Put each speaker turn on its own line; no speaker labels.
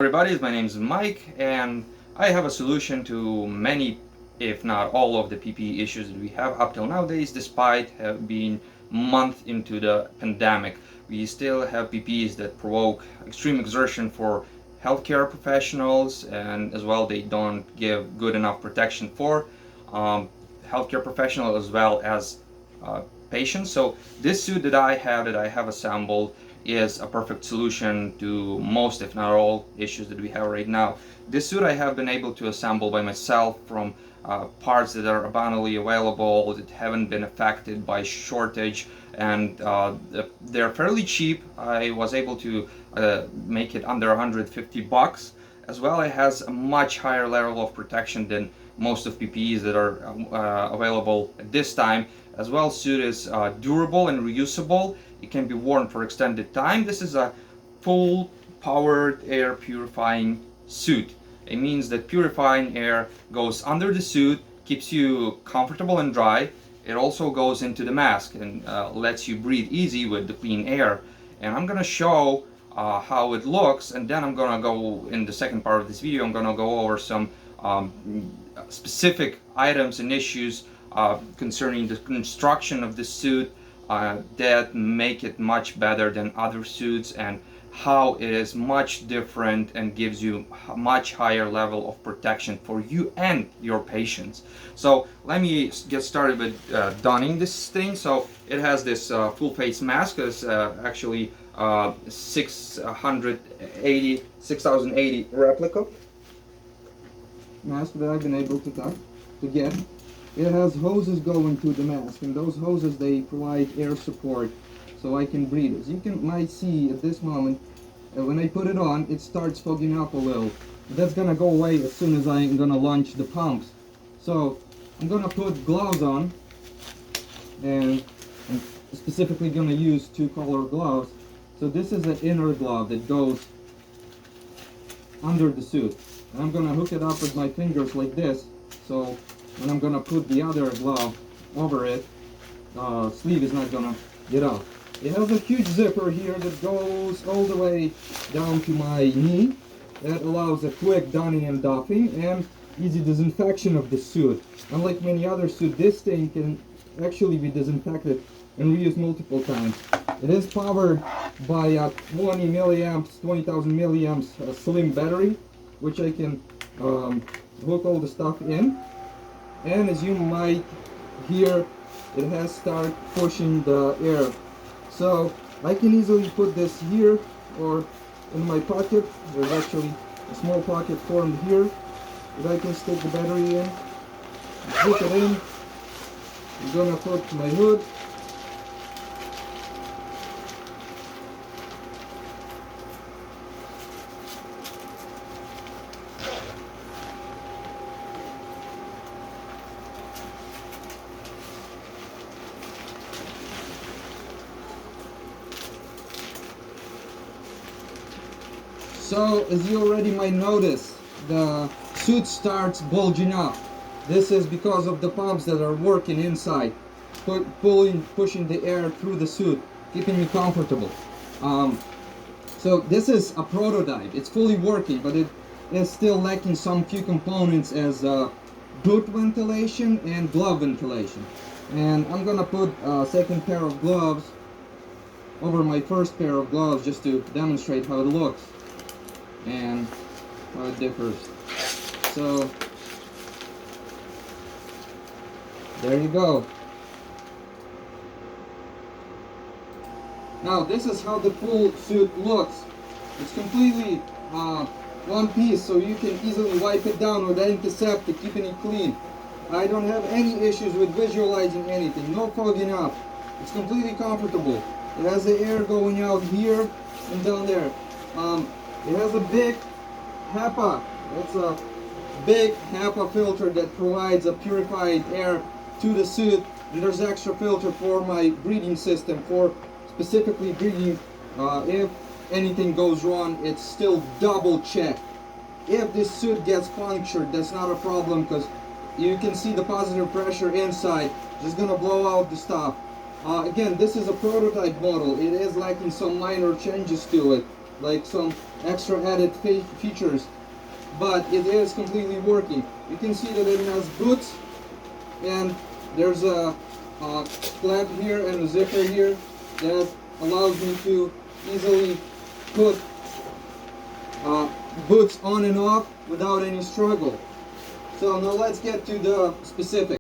Everybody, my name is Mike, and I have a solution to many, if not all, of the PPE issues that we have up till nowadays, despite being month into the pandemic. We still have PPEs that provoke extreme exertion for healthcare professionals, and as well, they don't give good enough protection for um, healthcare professionals as well as uh, patients. So this suit that I have assembled is a perfect solution to most, if not all, issues that we have right now. This suit I have been able to assemble by myself from parts that are abundantly available, that haven't been affected by shortage, and they're fairly cheap. I was able to make it under 150 bucks. As well, it has a much higher level of protection than most of PPEs that are available at this time. As well, suit is durable and reusable. It can be worn for extended time. This is a full powered air purifying suit. It means that purifying air goes under the suit, keeps you comfortable and dry. It also goes into the mask and lets you breathe easy with the clean air. And I'm gonna show how it looks, and then I'm gonna go in the second part of this video. I'm gonna go over some specific items and issues concerning the construction of this suit that make it much better than other suits, and how it is much different and gives you a much higher level of protection for you and your patients. So let me get started with donning this thing. So it has this full face mask. It's actually 6080 replica mask that I've been able to get. It has hoses going to the mask, and those hoses, they provide air support so I can breathe. As you might see at this moment, when I put it on, it starts fogging up a little. That's gonna go away as soon as I'm gonna launch the pumps. So I'm gonna put gloves on, and I'm specifically gonna use two-color gloves. So this is an inner glove that goes under the suit, and I'm gonna hook it up with my fingers like this. So when I'm gonna put the other glove over it, sleeve is not gonna get out. It has a huge zipper here that goes all the way down to my knee. That allows a quick donning and doffing and easy disinfection of the suit. Unlike many other suits, this thing can actually be disinfected and reused multiple times. It is powered by a 20,000 milliamps slim battery, which I can hook all the stuff in. And as you might hear, it has started pushing the air. So I can easily put this here or in my pocket. There's actually a small pocket formed here that I can stick the battery in. Put it in. I'm gonna put my hood. So, as you already might notice, the suit starts bulging up. This is because of the pumps that are working inside, pushing the air through the suit, keeping me comfortable. So this is a prototype. It's fully working, but it is still lacking some few components as boot ventilation and glove ventilation. And I'm gonna put a second pair of gloves over my first pair of gloves just to demonstrate how it looks and how it differs. So there you go. Now this is how the full suit looks. It's completely one piece, so you can easily wipe it down with antiseptic, keeping it clean. I don't have any issues with visualizing anything, no fogging up. It's completely comfortable. It has the air going out here and down there. It has a big HEPA. That's a big HEPA filter that provides a purified air to the suit. And there's extra filter for my breathing system, for specifically breathing. If anything goes wrong, it's still double checked. If this suit gets punctured, that's not a problem, because you can see the positive pressure inside. Just gonna blow out the stuff. Again, this is a prototype model. It is lacking some minor changes to it, like some
extra added features, but it is completely working. You can see that it has boots, and there's a flap here and a zipper here that allows me to easily put boots on and off without any struggle. So now let's get to the specifics.